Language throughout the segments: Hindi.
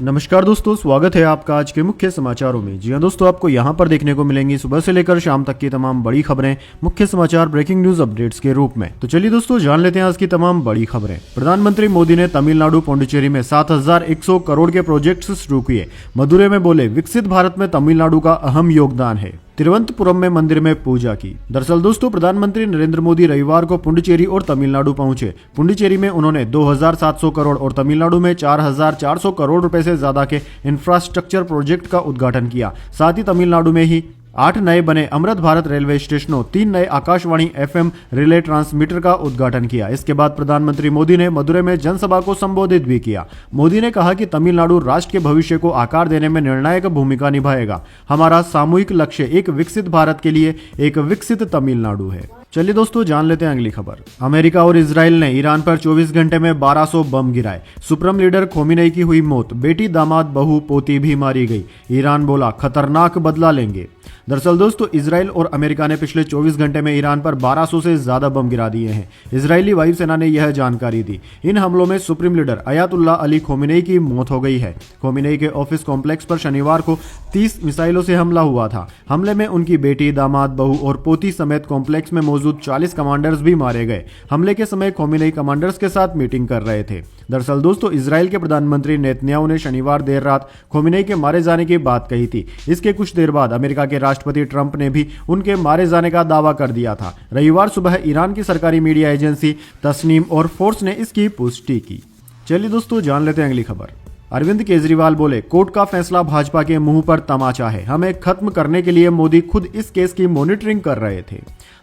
नमस्कार दोस्तों, स्वागत है आपका आज के मुख्य समाचारों में। जी हां दोस्तों, आपको यहां पर देखने को मिलेंगी सुबह से लेकर शाम तक की तमाम बड़ी खबरें मुख्य समाचार ब्रेकिंग न्यूज अपडेट्स के रूप में। तो चलिए दोस्तों, जान लेते हैं आज की तमाम बड़ी खबरें। प्रधानमंत्री मोदी ने तमिलनाडु पुडुचेरी में 7,100 करोड़ के प्रोजेक्ट्स शुरू किए। मदुरै में बोले, विकसित भारत में तमिलनाडु का अहम योगदान है। तिरुवनंतपुरम में मंदिर में पूजा की। दरअसल दोस्तों, प्रधानमंत्री नरेंद्र मोदी रविवार को पुडुचेरी और तमिलनाडु पहुंचे। पुडुचेरी में उन्होंने 2,700 करोड़ और तमिलनाडु में 4,400 करोड़ रुपए से ज्यादा के इंफ्रास्ट्रक्चर प्रोजेक्ट का उद्घाटन किया। साथ ही तमिलनाडु में ही 8 नए बने अमृत भारत रेलवे स्टेशनों, 3 नए आकाशवाणी FM रिले ट्रांसमीटर का उद्घाटन किया। इसके बाद प्रधानमंत्री मोदी ने मदुरै में जनसभा को संबोधित भी किया। मोदी ने कहा कि तमिलनाडु राष्ट्र के भविष्य को आकार देने में निर्णायक भूमिका निभाएगा। हमारा सामूहिक लक्ष्य एक विकसित भारत के लिए एक विकसित तमिलनाडु है। चलिए दोस्तों, जान लेते हैं अगली खबर। अमेरिका और इजराइल ने ईरान पर 24 घंटे में 1200 बम गिराए। सुप्रीम लीडर खोमेनी की हुई मौत, बेटी दामाद बहू पोती भी मारी गई। ईरान बोला, खतरनाक बदला लेंगे। दरअसल दोस्तों, इजराइल और अमेरिका ने पिछले 24 घंटे में ईरान पर 1200 से ज्यादा बम गिरा दिए हैं। इजरायली वायुसेना ने यह जानकारी दी। इन हमलों में supreme leader Ayatollah Ali Khomeini की मौत हो गई है। खोमेनी के ऑफिस कॉम्प्लेक्स पर शनिवार को 30 मिसाइलों से हमला हुआ था। हमले में उनकी बेटी, दामाद, बहू और पोती समेत कॉम्प्लेक्स में मौजूद 40 कमांडर्स भी मारे गए। हमले के समय खोमेनी कमांडर्स के साथ मीटिंग कर रहे थे। दरअसल दोस्तों, इजराइल के प्रधानमंत्री नेतन्याहू ने शनिवार देर रात खोमेनी के मारे जाने की बात कही थी। इसके कुछ देर बाद अमेरिका के राष्ट्रपति ट्रंप ने भी उनके मारे जाने का दावा कर दिया था। रविवार सुबह ईरान की सरकारी मीडिया एजेंसी तस्नीम और फोर्स ने इसकी पुष्टि की। चलिए दोस्तों, जान लेते हैं अगली खबर। अरविंद केजरीवाल बोले, कोर्ट का फैसला भाजपा के मुंह पर तमाचा है। हमें खत्म करने के लिए मोदी खुद इस केस की मॉनिटरिंग कर रहे थे।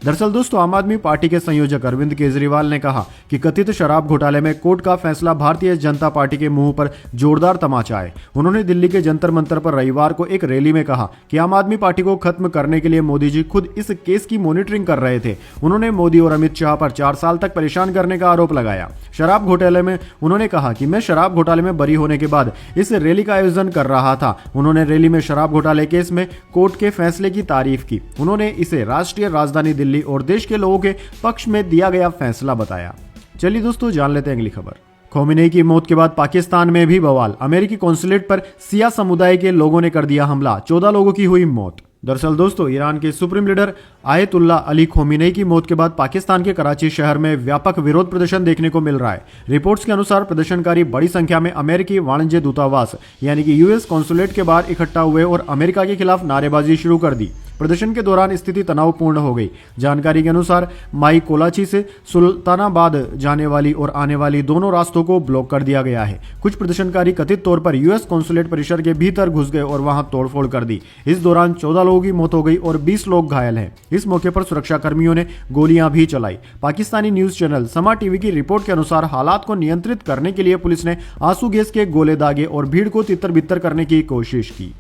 दरअसल दोस्तों, आम आदमी पार्टी के संयोजक अरविंद केजरीवाल ने कहा कि कथित शराब घोटाले में कोर्ट का फैसला भारतीय जनता पार्टी के मुंह पर जोरदार तमाचा है। उन्होंने दिल्ली के जंतर मंतर पर रविवार को एक रैली में कहा कि आम आदमी पार्टी को खत्म करने के लिए मोदी जी खुद इस केस की मॉनिटरिंग कर रहे थे। उन्होंने मोदी और अमित शाह पर 4 साल तक परेशान करने का आरोप लगाया। शराब घोटाले में उन्होंने कहा कि मैं शराब घोटाले में बरी होने के बाद इस रैली का आयोजन कर रहा था। उन्होंने रैली में शराब घोटाले केस में कोर्ट के फैसले की तारीफ की। उन्होंने इसे राष्ट्रीय राजधानी दिल्ली और देश के लोगों के पक्ष में दिया गया फैसला बताया। चलिए दोस्तों, जान लेते हैं अगली खबर। खोमेनी की मौत के बाद पाकिस्तान में भी बवाल। अमेरिकी कॉन्सुलेट पर सिया समुदाय के लोगों ने कर दिया हमला। 14 लोगों की हुई मौत। दरअसल दोस्तों, ईरान के supreme leader ayatollah Ali Khomeini की मौत के बाद पाकिस्तान के कराची शहर में व्यापक विरोध प्रदर्शन देखने को मिल रहा है। रिपोर्ट्स के अनुसार प्रदर्शनकारी बड़ी संख्या में अमेरिकी वाणिज्य दूतावास यानी कि US कॉन्सुलेट के बाहर इकट्ठा हुए और अमेरिका के खिलाफ नारेबाजी शुरू कर दी। प्रदर्शन के दौरान स्थिति तनावपूर्ण हो गई। जानकारी के अनुसार माई कोलाची से सुल्तानाबाद जाने वाली और आने वाली दोनों रास्तों को ब्लॉक कर दिया गया है। कुछ प्रदर्शनकारी कथित तौर पर US कॉन्सुलेट परिसर के भीतर घुस गए और वहां तोड़फोड़ कर दी। इस दौरान 14 लोगों की मौत हो गई और 20 लोग घायल हैं। इस मौके पर सुरक्षा कर्मियों ने गोलियां भी चलाई। पाकिस्तानी न्यूज चैनल समा टीवी की रिपोर्ट के अनुसार हालात को नियंत्रित करने के लिए पुलिस ने आंसू गैस के गोले दागे और भीड़ को तितर बितर करने की कोशिश की।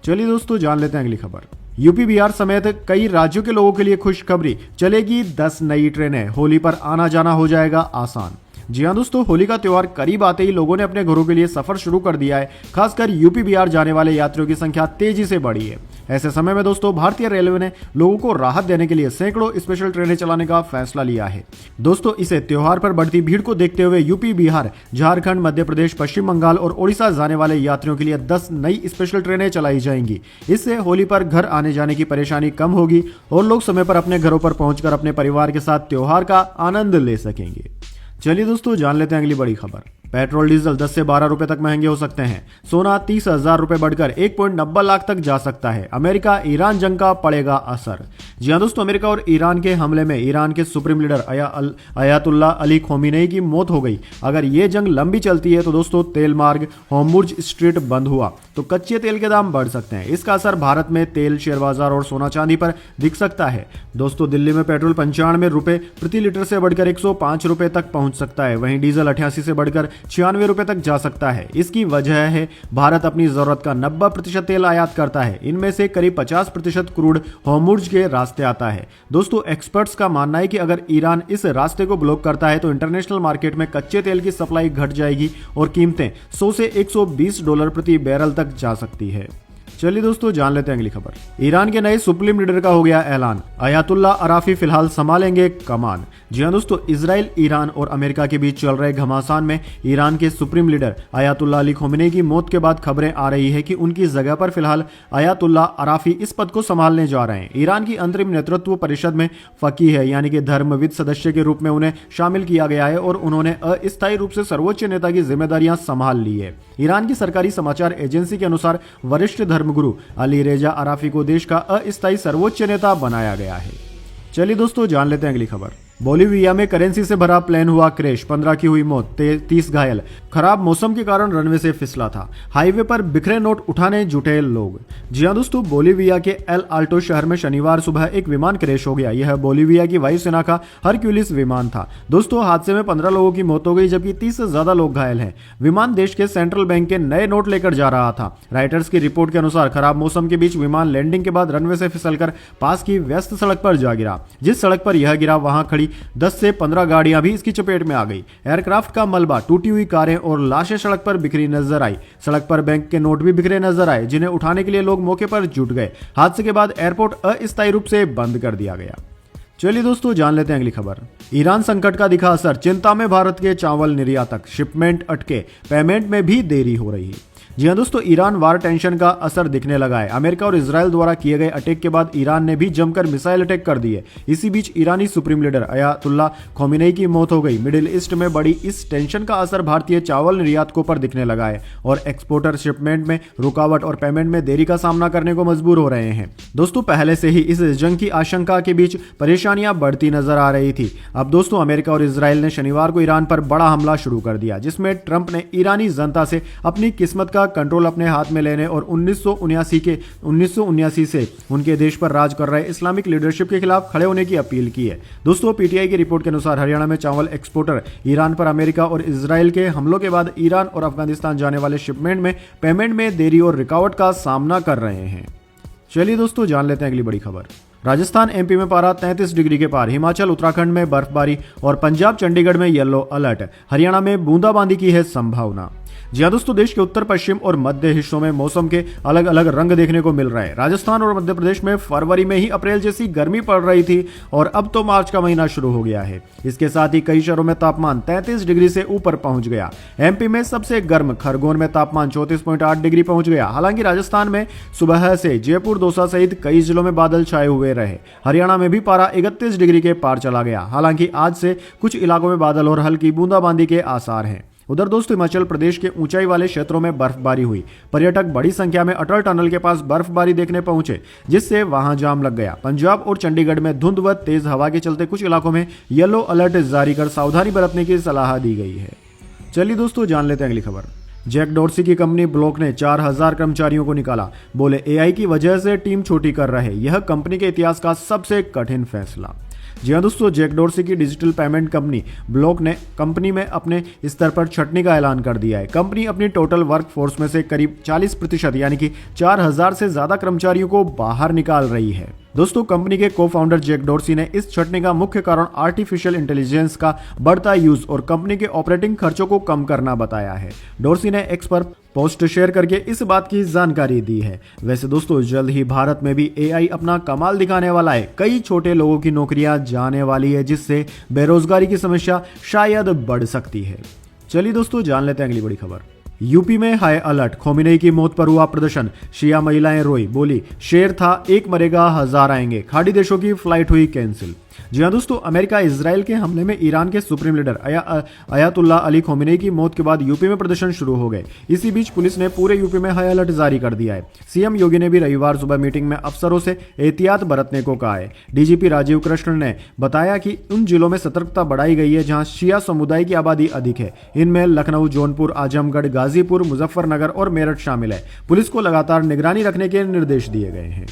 चलिए दोस्तों, जान लेते हैं अगली खबर। यूपी बिहार समेत कई राज्यों के लोगों के लिए खुशखबरी। चलेगी 10 नई ट्रेनें। होली पर आना जाना हो जाएगा आसान। जी हां दोस्तों, होली का त्योहार करीब आते ही लोगों ने अपने घरों के लिए सफर शुरू कर दिया है। खासकर यूपी बिहार जाने वाले यात्रियों की संख्या तेजी से बढ़ी है। ऐसे समय में दोस्तों, भारतीय रेलवे ने लोगों को राहत देने के लिए सैकड़ों स्पेशल ट्रेनें चलाने का फैसला लिया है। दोस्तों, इसे त्योहार पर बढ़ती भीड़ को देखते हुए यूपी बिहार, झारखंड, मध्य प्रदेश, पश्चिम बंगाल और ओडिशा जाने वाले यात्रियों के लिए 10 नई स्पेशल ट्रेनें चलाई जाएंगी। इससे होली पर घर आने जाने की परेशानी कम होगी और लोग समय पर अपने घरों पर पहुंचकर अपने परिवार के साथ त्योहार का आनंद ले सकेंगे। चलिए दोस्तों, जान लेते हैं अगली बड़ी खबर। पेट्रोल डीजल 10 से 12 रुपए तक महंगे हो सकते हैं। सोना 30,000 रुपए बढ़कर 1.90 लाख तक जा सकता है। अमेरिका ईरान जंग का पड़ेगा असर। जी हां दोस्तों, अमेरिका और ईरान के हमले में ईरान के supreme leader Ayatollah Ali Khomeini की मौत हो गई। अगर ये जंग लंबी चलती है तो दोस्तों, तेल मार्ग होर्मुज स्ट्रेट बंद हुआ तो कच्चे तेल के दाम बढ़ सकते हैं। इसका असर भारत में तेल, शेयर बाजार और सोना चांदी पर दिख सकता है। दोस्तों, दिल्ली में पेट्रोल 95 रुपए प्रति लीटर से बढ़कर 105 रुपए तक पहुंच सकता है। वहीं डीजल 88 से बढ़कर 96 रुपए तक जा सकता है। इसकी वजह है भारत अपनी जरूरत का 90% तेल आयात करता है। इनमें से करीब 50% क्रूड होर्मुज के रास्ते आता है। दोस्तों, एक्सपर्ट्स का मानना है कि अगर ईरान इस रास्ते को ब्लॉक करता है तो इंटरनेशनल मार्केट में कच्चे तेल की सप्लाई घट जाएगी और कीमतें $100 से $120 प्रति बैरल तक जा सकती है। चलिए दोस्तों जान लेते हैं अगली खबर। ईरान के नए सुप्रीम लीडर का हो गया ऐलान, अयातुल्ला अराफी फिलहाल संभालेंगे कमान। जी हां दोस्तों, इजराइल, ईरान और अमेरिका के बीच चल रहे घमासान में ईरान के supreme leader Ayatollah Ali Khomeini की मौत के बाद खबरें आ रही है कि उनकी जगह पर फिलहाल अयातुल्ला अराफी इस पद को संभालने जा रहे हैं। ईरान की अंतरिम नेतृत्व परिषद में फकीह है यानी कि धर्मविद सदस्य के रूप में उन्हें शामिल किया गया है और उन्होंने अस्थायी रूप से सर्वोच्च नेता की जिम्मेदारियां संभाल ली है। ईरान की सरकारी समाचार एजेंसी के अनुसार वरिष्ठ धर्मगुरु अली रेजा अराफी को देश का अस्थायी सर्वोच्च नेता बनाया गया है। चलिए दोस्तों जान लेते हैं अगली खबर। बोलीविया में करेंसी से भरा प्लेन हुआ क्रैश, 15 की हुई मौत, 30 घायल। खराब मौसम के कारण रनवे से फिसला था। हाईवे पर बिखरे नोट उठाने जुटे लोग। जी हां दोस्तों, बोलीविया के एल आल्टो शहर में शनिवार सुबह एक विमान क्रैश हो गया। यह बोलीविया की वायुसेना का हरक्यूलिस विमान था। दोस्तों, हादसे में 15 लोगों की मौत हो गई जबकि 30 से ज्यादा लोग घायल हैं। विमान देश के सेंट्रल बैंक के नए नोट लेकर जा रहा था। राइटर्स की रिपोर्ट के अनुसार खराब मौसम के बीच विमान लैंडिंग के बाद रनवे से फिसलकर पास की व्यस्त सड़क पर जा गिरा। जिस सड़क पर यह गिरा वहां खड़ी 10 से 15 गाड़ियां भी इसकी चपेट में आ गई। एयरक्राफ्ट का मलबा, टूटी हुई कारें और लाशें सड़क पर बिखरी नजर आई। सड़क पर बैंक के नोट भी बिखरे नजर आए जिन्हें उठाने के लिए लोग मौके पर जुट गए। हादसे के बाद एयरपोर्ट अस्थायी रूप से बंद कर दिया गया। चलिए दोस्तों जान लेते हैं अगली खबर। ईरान संकट का दिखा असर, चिंता में भारत के चावल निर्यातक, शिपमेंट अटके, पेमेंट में भी देरी हो रही है। जी हां दोस्तों, ईरान वार टेंशन का असर दिखने लगा है। अमेरिका और इजराइल द्वारा किए गए अटैक के बाद ईरान ने भी जमकर मिसाइल अटैक कर दिए। इसी बीच ईरानी सुप्रीम लीडर अयातुल्ला खोमेनी की मौत हो गई। मिडिल ईस्ट में बड़ी इस टेंशन का असर भारतीय चावल निर्यातकों पर दिखने लगा है और एक्सपोर्टर शिपमेंट में रुकावट और पेमेंट में देरी का सामना करने को मजबूर हो रहे हैं। दोस्तों, पहले से ही इस जंग की आशंका के बीच परेशानियां बढ़ती नजर आ रही थी। अब दोस्तों, अमेरिका और इजराइल ने शनिवार को ईरान पर बड़ा हमला शुरू कर दिया जिसमें ट्रंप ने ईरानी जनता से अपनी किस्मत का कंट्रोल अपने हाथ में लेने और 1979 से उनके देश पर राज कर रहे इस्लामिक लीडरशिप के खिलाफ खड़े होने की अपील की है। दोस्तों, पीटीआई की रिपोर्ट के अनुसार हरियाणा में चावल एक्सपोर्टर ईरान पर अमेरिका और इजराइल के हमलों के बाद ईरान और अफगानिस्तान जाने वाले शिपमेंट में पेमेंट में देरी और रुकावट का सामना कर रहे हैं। चलिए दोस्तों जान लेते हैं अगली बड़ी खबर। राजस्थान एमपी में पारा 33 डिग्री के पार, हिमाचल उत्तराखंड में बर्फबारी और पंजाब चंडीगढ़ में येलो अलर्ट। हरियाणा में बूंदाबांदी की है संभावना। जी हां दोस्तों, देश के उत्तर पश्चिम और मध्य हिस्सों में मौसम के अलग अलग रंग देखने को मिल रहा है। राजस्थान और मध्य प्रदेश में फरवरी में ही अप्रैल जैसी गर्मी पड़ रही थी और अब तो मार्च का महीना शुरू हो गया है। इसके साथ ही कई शहरों में तापमान 33 डिग्री से ऊपर पहुंच गया। एमपी में सबसे गर्म खरगोन में तापमान 34.8 डिग्री पहुंच गया। हालांकि राजस्थान में सुबह से जयपुर, दौसा सहित कई जिलों में बादल छाए हुए रहे। हरियाणा में भी पारा 31 डिग्री के पार चला गया। हालांकि आज से कुछ इलाकों में बादल और हल्की बूंदाबांदी के आसार हैं। उधर दोस्तों, हिमाचल प्रदेश के ऊंचाई वाले क्षेत्रों में बर्फबारी हुई। पर्यटक बड़ी संख्या में अटल टनल के पास बर्फबारी देखने पहुंचे जिससे वहां जाम लग गया। पंजाब और चंडीगढ़ में धुंध व तेज हवा के चलते कुछ इलाकों में येलो अलर्ट जारी कर सावधानी बरतने की सलाह दी गई है। चलिए दोस्तों जान लेते हैं अगली खबर। जैक डॉर्सी की कंपनी ब्लॉक ने 4000 कर्मचारियों को निकाला, बोले एआई की वजह से टीम छोटी कर रहे। यह कंपनी के इतिहास का सबसे कठिन फैसला। जी हाँ दोस्तों, जैक डॉर्सी की डिजिटल पेमेंट कंपनी ब्लॉक ने कंपनी में अपने स्तर पर छंटनी का ऐलान कर दिया है। कंपनी अपनी टोटल वर्क फोर्स में से करीब 40% यानी कि 4000 से ज्यादा कर्मचारियों को बाहर निकाल रही है। दोस्तों, कंपनी के को फाउंडर जैक डॉर्सी ने इस छंटनी का मुख्य कारण आर्टिफिशियल इंटेलिजेंस का बढ़ता यूज और कंपनी के ऑपरेटिंग खर्चों को कम करना बताया है। डॉर्सी ने एक्स पर पोस्ट शेयर करके इस बात की जानकारी दी है। वैसे दोस्तों, जल्द ही भारत में भी एआई अपना कमाल दिखाने वाला है। कई छोटे लोगों की नौकरियां जाने वाली है जिससे बेरोजगारी की समस्या शायद बढ़ सकती है। चलिए दोस्तों जान लेते हैं अगली बड़ी खबर। यूपी में हाई अलर्ट, खोमेनी की मौत पर हुआ प्रदर्शन, शिया महिलाएं रोई, बोली शेर था एक मरेगा 1000 आएंगे। खाड़ी देशों की फ्लाइट हुई कैंसिल। जी हाँ दोस्तों, अमेरिका इजराइल के हमले में ईरान के supreme leader Ayatollah Ali Khomeini की मौत के बाद यूपी में प्रदर्शन शुरू हो गए। इसी बीच पुलिस ने पूरे यूपी में हाई अलर्ट जारी कर दिया है। सीएम योगी ने भी रविवार सुबह मीटिंग में अफसरों से एहतियात बरतने को कहा है। डीजीपी राजीव कृष्ण ने बताया कि उन जिलों में सतर्कता बढ़ाई गई है जहां शिया समुदाय की आबादी अधिक है। इनमें लखनऊ, जौनपुर, आजमगढ़, गाजीपुर, मुजफ्फरनगर और मेरठ शामिल है। पुलिस को लगातार निगरानी रखने के निर्देश दिए गए हैं।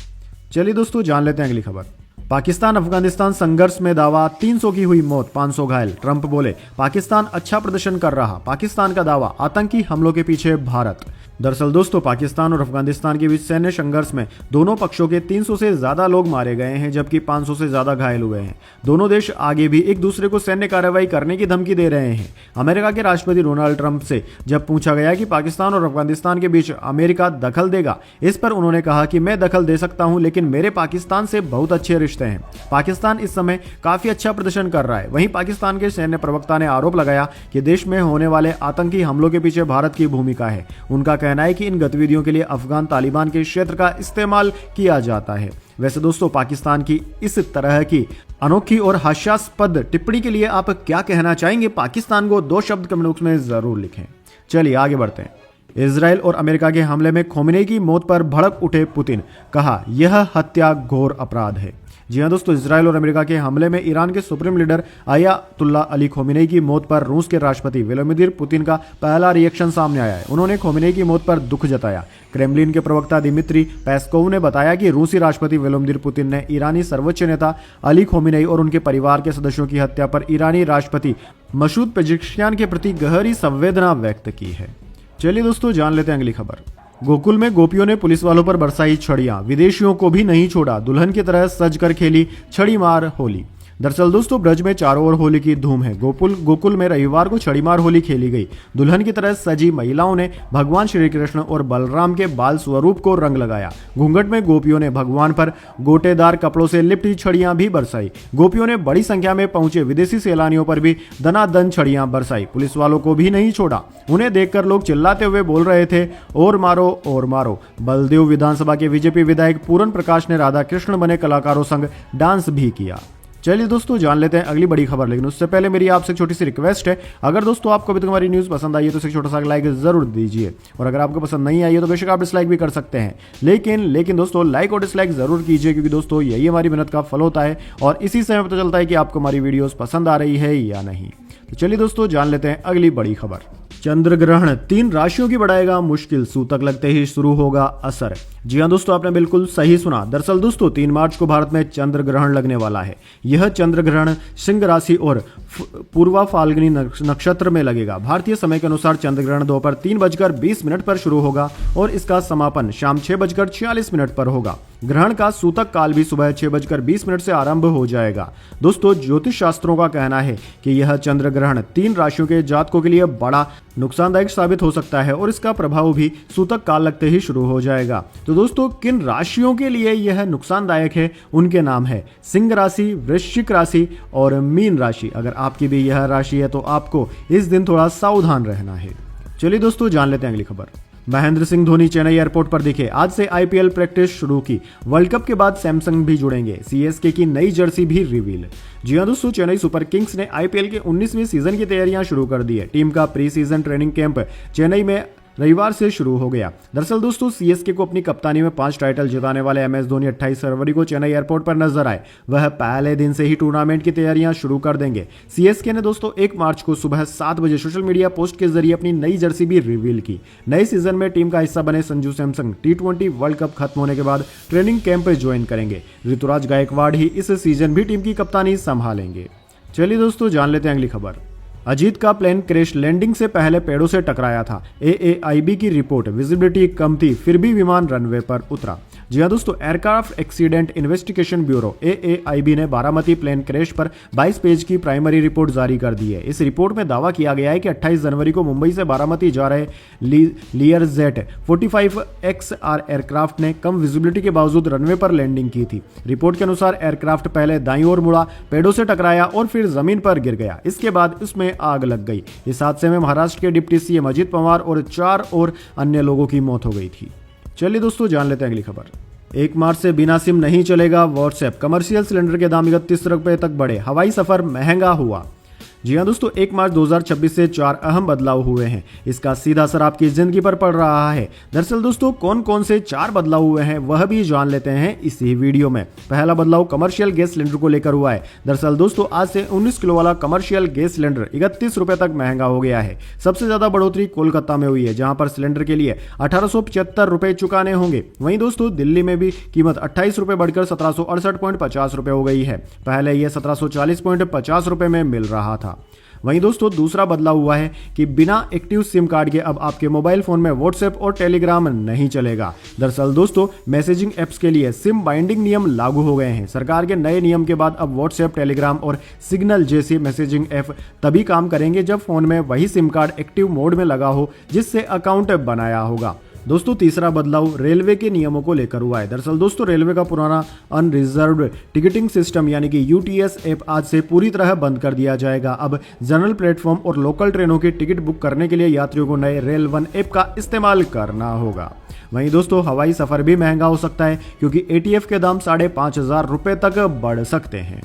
चलिए दोस्तों जान लेते हैं अगली खबर। पाकिस्तान अफगानिस्तान संघर्ष में दावा, 300 की हुई मौत, 500 घायल। ट्रंप बोले पाकिस्तान अच्छा प्रदर्शन कर रहा। पाकिस्तान का दावा, आतंकी हमलों के पीछे भारत। दरअसल दोस्तों पाकिस्तान और अफगानिस्तान के बीच सैन्य संघर्ष में दोनों पक्षों के 300 से ज्यादा लोग मारे गए हैं, जबकि 500 से ज्यादा घायल हुए हैं। दोनों देश आगे भी एक दूसरे को सैन्य कार्रवाई करने की धमकी दे रहे हैं। अमेरिका के राष्ट्रपति डोनाल्ड ट्रंप से जब पूछा गया कि पाकिस्तान और अफगानिस्तान के बीच अमेरिका दखल देगा, इस पर उन्होंने कहा कि मैं दखल दे सकता हूं, लेकिन मेरे पाकिस्तान से बहुत अच्छे रिश्ते हैं। पाकिस्तान इस समय काफी अच्छा प्रदर्शन कर रहा है। वहीं पाकिस्तान के सैन्य प्रवक्ता ने आरोप लगाया कि देश में होने वाले आतंकी हमलों के पीछे भारत की भूमिका है। उनका कहना है कि इन गतिविधियों के लिए अफगान तालिबान के क्षेत्र का इस्तेमाल किया जाता है। वैसे दोस्तों पाकिस्तान की इस तरह की अनोखी और हास्यास्पद टिप्पणी के लिए आप क्या कहना चाहेंगे? पाकिस्तान को 2 शब्द कमेंट बॉक्स में जरूर लिखें। चलिए आगे बढ़ते हैं। इजराइल और अमेरिका के हमले में खोमेनी की मौत पर भड़क उठे पुतिन, कहा यह हत्या घोर अपराध है। जी हां दोस्तों, इजराइल और अमेरिका के हमले में ईरान के supreme leader Ayatollah Ali Khomeini की मौत पर रूस के राष्ट्रपति व्लादिमीर पुतिन का पहला रिएक्शन सामने आया है। उन्होंने खोमेनी की मौत पर दुख जताया। क्रेमलिन के प्रवक्ता दिमित्री पेस्कोव ने बताया कि रूसी राष्ट्रपति व्लादिमीर पुतिन ने ईरानी सर्वोच्च नेता अली खोमेनी और उनके परिवार के सदस्यों की हत्या पर ईरानी राष्ट्रपति मसूद पेजेश्कियान के प्रति गहरी संवेदना व्यक्त की है। चलिए दोस्तों जान लेते हैं अगली खबर। गोकुल में गोपियों ने पुलिस वालों पर बरसाई छड़ियां, विदेशियों को भी नहीं छोड़ा, दुल्हन की तरह सज कर खेली छड़ी मार होली। दरअसल दोस्तों ब्रज में चारों ओर होली की धूम है। गोकुल में रविवार को छड़ीमार होली खेली गई। दुल्हन की तरह सजी महिलाओं ने भगवान श्री कृष्ण और बलराम के बाल स्वरूप को रंग लगाया। घूंघट में गोपियों ने भगवान पर गोटेदार कपड़ों से लिपटी छड़ियां भी बरसाई। गोपियों ने बड़ी संख्या में पहुंचे विदेशी सैलानियों पर भी दनादन छड़ियां बरसाई। पुलिस वालों को भी नहीं छोड़ा। उन्हें देखकर लोग चिल्लाते हुए बोल रहे थे, और मारो और मारो। बलदेव विधानसभा के बीजेपी विधायक पूरन प्रकाश ने राधा कृष्ण बने कलाकारों संग डांस भी किया। चलिए दोस्तों जान लेते हैं अगली बड़ी खबर, लेकिन उससे पहले मेरी आपसे छोटी सी रिक्वेस्ट है, अगर दोस्तों आपको अभी तक हमारी न्यूज़ पसंद आई है तो इसे छोटा सा लाइक जरूर दीजिए, और अगर आपको पसंद नहीं आई है तो बेशक आप डिसलाइक भी कर सकते हैं, लेकिन दोस्तों लाइक और डिसलाइक जरूर कीजिए, क्योंकि दोस्तों यही हमारी मेहनत का फल होता है और इसी से हमें पता चलता है कि आपको हमारी वीडियोस पसंद आ रही है या नहीं। तो चलिए दोस्तों जान लेते हैं अगली बड़ी खबर। चंद्र ग्रहण 3 राशियों की बढ़ाएगा मुश्किल, सूतक लगते ही शुरू होगा असर। जी हां दोस्तों, आपने बिल्कुल सही सुना। दरअसल दोस्तों 3 मार्च को भारत में चंद्र ग्रहण लगने वाला है। यह चंद्र ग्रहण सिंह राशि और पूर्वा फाल्गुनी नक्षत्र में लगेगा। भारतीय समय के अनुसार चंद्र ग्रहण दोपहर 3:20 पर शुरू होगा और इसका समापन शाम 6:46 पर होगा। ग्रहण का सूतक काल भी सुबह 6:20 से आरंभ हो जाएगा। दोस्तों ज्योतिष शास्त्रों का कहना है कि यह चंद्र ग्रहण 3 राशियों के जातकों के लिए बड़ा नुकसानदायक साबित हो सकता है और इसका प्रभाव भी सूतक काल लगते ही शुरू हो जाएगा। तो दोस्तों किन राशियों के लिए यह नुकसानदायक है, उनके नाम है सिंह राशि, वृश्चिक राशि और मीन राशि। अगर आपकी भी यह राशि है तो आपको इस दिन थोड़ा सावधान रहना है। चलिए दोस्तों जान लेते हैं अगली खबर। महेंद्र सिंह धोनी चेन्नई एयरपोर्ट पर दिखे, आज से आईपीएल प्रैक्टिस शुरू की। वर्ल्ड कप के बाद सैमसंग भी जुड़ेंगे, सीएसके की नई जर्सी भी रिवील। जी हां दोस्तों, चेन्नई सुपर किंग्स ने आईपीएल के 19वें सीजन की तैयारियां शुरू कर दी है। टीम का pre season training camp Chennai में रविवार से शुरू हो गया। दरअसल दोस्तों सीएसके को अपनी कप्तानी में 5 टाइटल जिताने वाले एमएस धोनी 28 फरवरी को चेन्नई एयरपोर्ट पर नजर आए। वह पहले दिन से ही टूर्नामेंट की तैयारियां शुरू कर देंगे। सीएसके ने दोस्तों 1 मार्च को सुबह 7 बजे सोशल मीडिया पोस्ट के जरिए अपनी नई जर्सी भी रिवील की। नए सीजन में टीम का हिस्सा बने Sanju Samson T20 world cup खत्म होने के बाद ट्रेनिंग कैंप ज्वाइन करेंगे। ऋतुराज गायकवाड़ ही इस सीजन भी टीम की कप्तानी संभालेंगे। चलिए दोस्तों जान लेते हैं अगली खबर। अजीत का प्लेन क्रैश लैंडिंग से पहले पेड़ों से टकराया था। AAIB की रिपोर्ट, विजिबिलिटी कम थी फिर भी विमान रनवे पर उतरा। जी हां दोस्तों, aircraft accident investigation bureau AAIB ने बारामती प्लेन क्रैश पर 22 पेज की प्राइमरी रिपोर्ट जारी कर दी है। इस रिपोर्ट में दावा किया गया है कि 28 जनवरी को मुंबई से बारामती जा रहे लियरजेट 45XR एयरक्राफ्ट ने कम विजिबिलिटी के बावजूद रनवे पर लैंडिंग की थी। रिपोर्ट के अनुसार एयरक्राफ्ट पहले दाईं ओर मुड़ा, पेड़ों से टकराया और फिर जमीन पर गिर गया। इसके बाद उसमें आग लग गई। इस हादसे में महाराष्ट्र के डिप्टी सीएम अजित पवार और 4 और अन्य लोगों की मौत हो गई थी। चलिए दोस्तों जान लेते हैं अगली खबर। 1 मार्च से बिना सिम नहीं चलेगा व्हाट्सएप, कमर्शियल सिलेंडर के दाम 31 रुपए तक बढ़े, हवाई सफर महंगा हुआ। जी हां दोस्तों, 1 मार्च 2026 से 4 अहम बदलाव हुए हैं। इसका सीधा असर आपकी जिंदगी पर पड़ रहा है। दरअसल दोस्तों कौन कौन से 4 बदलाव हुए हैं वह भी जान लेते हैं इसी वीडियो में। पहला बदलाव कमर्शियल गैस सिलेंडर को लेकर हुआ है। दरअसल दोस्तों आज से 19 किलो वाला कमर्शियल गैस सिलेंडर 31 रुपए तक महंगा हो गया है। सबसे ज्यादा बढ़ोतरी कोलकाता में हुई है, जहां पर सिलेंडर के लिए 1875 रुपए चुकाने होंगे। वहीं दोस्तों दिल्ली में भी कीमत 28 रुपए बढ़कर 1768.50 रुपए हो गई है। पहले यह 1740.50 रुपए में मिल रहा था। वहीं दोस्तों दूसरा बदलाव हुआ है कि बिना एक्टिव सिम कार्ड के अब आपके मोबाइल फोन में व्हाट्सएप और टेलीग्राम नहीं चलेगा। दरअसल दोस्तों मैसेजिंग एप्स के लिए सिम बाइंडिंग नियम लागू हो गए हैं। सरकार के नए नियम के बाद अब व्हाट्सएप, टेलीग्राम और सिग्नल जैसी मैसेजिंग ऐप तभी काम करेंगे जब फोन में वही सिम कार्ड एक्टिव मोड में लगा हो जिससे अकाउंट बनाया होगा। दोस्तों तीसरा बदलाव रेलवे के नियमों को लेकर हुआ है। दरअसल दोस्तों रेलवे का पुराना अनरिजर्व्ड टिकटिंग सिस्टम यानी कि यूटीएस ऐप आज से पूरी तरह बंद कर दिया जाएगा। अब जनरल प्लेटफॉर्म और लोकल ट्रेनों की टिकट बुक करने के लिए यात्रियों को नए रेल वन ऐप का इस्तेमाल करना होगा। वहीं दोस्तों हवाई सफर भी महंगा हो सकता है क्योंकि एटीएफ के दाम 5,500 रुपए तक बढ़ सकते हैं।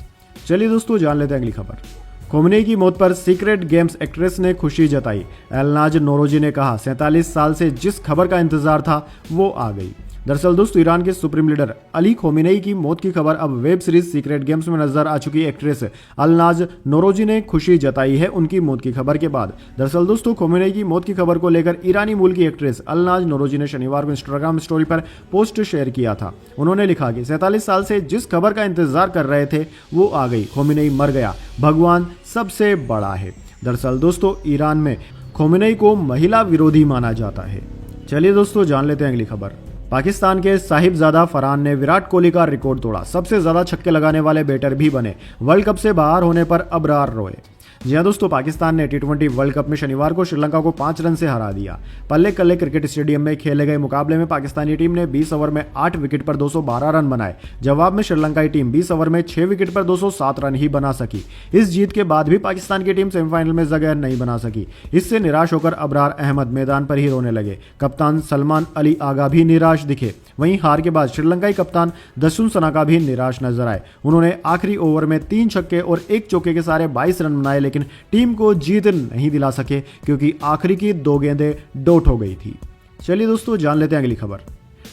चलिए दोस्तों जान लेते हैं अगली खबर। खोमेनी की मौत पर सीक्रेट गेम्स एक्ट्रेस ने खुशी जताई। एलनाज नोरोजी ने कहा 47 साल से जिस खबर का इंतजार था वो आ गई। दरअसल दोस्तों ईरान के सुप्रीम लीडर अली खोमेनी की मौत की खबर अब वेब सीरीज सीक्रेट गेम्स में नजर आ चुकी एक्ट्रेस एलनाज नोरोजी ने खुशी जताई है उनकी मौत की खबर के बाद। दरअसल दोस्तों खोमेनी की मौत की खबर को लेकर ईरानी मूल की एक्ट्रेस एलनाज नोरोजी ने शनिवार को इंस्टाग्राम स्टोरी पर पोस्ट शेयर किया था। उन्होंने लिखा कि 47 साल से जिस खबर का इंतजार कर रहे थे वो आ गई, खोमेनी मर गया, भगवान सबसे बड़ा है। दरअसल दोस्तों ईरान में खोमेनी को महिला विरोधी माना जाता है। चलिए दोस्तों जान लेते हैं अगली खबर। पाकिस्तान के साहिबजादा फरहान ने विराट कोहली का रिकॉर्ड तोड़ा, सबसे ज्यादा छक्के लगाने वाले बैटर भी बने। वर्ल्ड कप से बाहर होने पर अबरार रोए। जी हाँ दोस्तों पाकिस्तान ने टी20 वर्ल्ड कप में शनिवार को श्रीलंका को 5 रन से हरा दिया। पल्ले कल्ले क्रिकेट स्टेडियम में खेले गए मुकाबले में पाकिस्तानी टीम ने 20 ओवर में 8 विकेट पर 212 रन बनाए। जवाब में श्रीलंकाई टीम 20 ओवर में 6 विकेट पर 207 रन ही बना सकी। इस जीत के बाद भी पाकिस्तान की टीम सेमीफाइनल में जगह नहीं बना सकी। इससे निराश होकर अबरार अहमद मैदान पर ही रोने लगे। कप्तान सलमान अली आगा भी निराश दिखे। वहीं हार के बाद श्रीलंकाई कप्तान दसुन सनाका भी निराश नजर आए। उन्होंने आखिरी ओवर में 3 छक्के और 1 चौके के सारे 22 रन बनाए लेकिन टीम को जीत नहीं दिला सके क्योंकि आखिरी की 2 गेंदें डॉट हो गई थी। चलिए दोस्तों जान लेते हैं अगली खबर।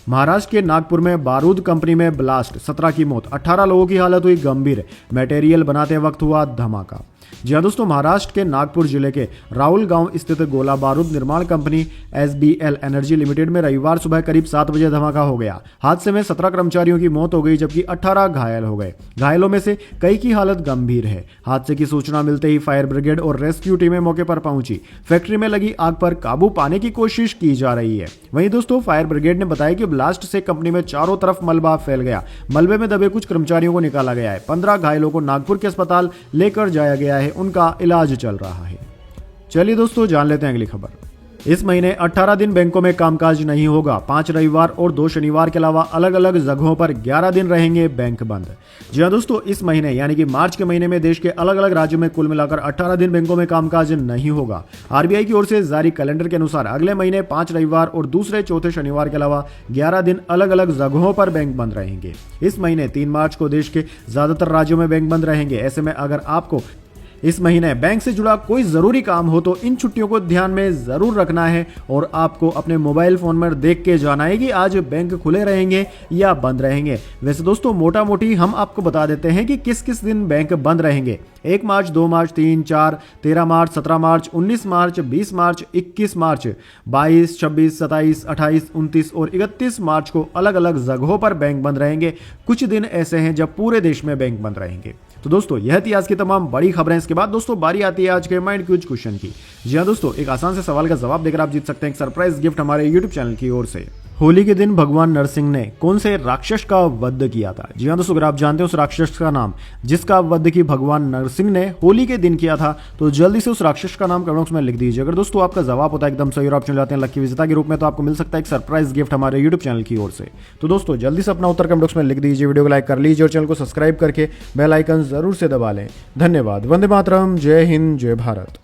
महाराष्ट्र के नागपुर में बारूद कंपनी में ब्लास्ट, 17 की मौत, 18 लोगों की हालत हुई गंभीर। मटेरियल बनाते वक्त हुआ धमाका। जी हाँ दोस्तों महाराष्ट्र के नागपुर जिले के राहुल गांव स्थित गोला बारूद निर्माण कंपनी SBL एनर्जी लिमिटेड में रविवार सुबह करीब 7 बजे धमाका हो गया। हादसे में 17 कर्मचारियों की मौत हो गई जबकि 18 घायल हो गए। घायलों में से कई की हालत गंभीर है। हादसे की सूचना मिलते ही फायर ब्रिगेड और रेस्क्यू टीमें मौके पर पहुंची। फैक्ट्री में लगी आग पर काबू पाने की कोशिश की जा रही है। वहीं दोस्तों फायर ब्रिगेड ने बताया कि ब्लास्ट से कंपनी में चारों तरफ मलबा फैल गया। मलबे में दबे कुछ कर्मचारियों को निकाला गया है। 15 घायलों को नागपुर के अस्पताल लेकर जाया गया है, उनका इलाज चल रहा है। चलिए दोस्तों जान लेते हैं अगली खबर। इस महीने 18 दिन बैंकों में कामकाज नहीं होगा। 5 रविवार और 2 शनिवार के अलावा अलग अलग जगहों पर 11 दिन रहेंगे बैंक बंद। जी हाँ दोस्तों इस महीने यानी कि मार्च के महीने में देश के अलग अलग राज्यों में कुल मिलाकर 18 दिन बैंकों में कामकाज नहीं होगा। आरबीआई की ओर से जारी कैलेंडर के अनुसार अगले महीने 5 रविवार और दूसरे चौथे शनिवार के अलावा 11 दिन अलग अलग जगहों पर बैंक बंद रहेंगे। इस महीने 3 मार्च को देश के ज्यादातर राज्यों में बैंक बंद रहेंगे। ऐसे में अगर आपको इस महीने बैंक से जुड़ा कोई जरूरी काम हो तो इन छुट्टियों को ध्यान में जरूर रखना है और आपको अपने मोबाइल फोन में देख के जाना है कि आज बैंक खुले रहेंगे या बंद रहेंगे। वैसे दोस्तों मोटा मोटी हम आपको बता देते हैं कि किस किस दिन बैंक बंद रहेंगे। 1 मार्च, 2 मार्च, 3, 4, 13 मार्च, 17 मार्च, 19 मार्च, 20 मार्च, 21 मार्च, 22, 26, 27, 28, 29 और 31 मार्च को अलग अलग जगहों पर बैंक बंद रहेंगे। कुछ दिन ऐसे हैं जब पूरे देश में बैंक बंद रहेंगे। तो दोस्तों यह थी आज की तमाम बड़ी खबरें। इसके बाद दोस्तों बारी आती है आज के माइंड क्विज क्वेश्चन की। जी हाँ दोस्तों एक आसान से सवाल का जवाब देकर आप जीत सकते हैं एक सरप्राइज गिफ्ट हमारे यूट्यूब चैनल की ओर से। होली के दिन भगवान नरसिंह ने कौन से राक्षस का वध किया था? जी हाँ दोस्तों अगर आप जानते हो उस राक्षस का नाम जिसका वध की भगवान नरसिंह ने होली के दिन किया था तो जल्दी से उस राक्षस का नाम कमेंट बॉक्स में लिख दीजिए। अगर दोस्तों आपका जवाब होता है एकदम सही और आप चले जाते हैं लकी विजेता के रूप में तो आपको मिल सकता है एक सरप्राइज गिफ्ट हमारे यूट्यूब चैनल की ओर से। तो दोस्तों जल्दी से अपना उत्तर कमेंट बॉक्स में लिख दीजिए, वीडियो को लाइक कर लीजिए और चैनल को सब्सक्राइब करके बेल आइकन जरूर से दबा लें। धन्यवाद। वंदे मातरम। जय हिंद, जय भारत।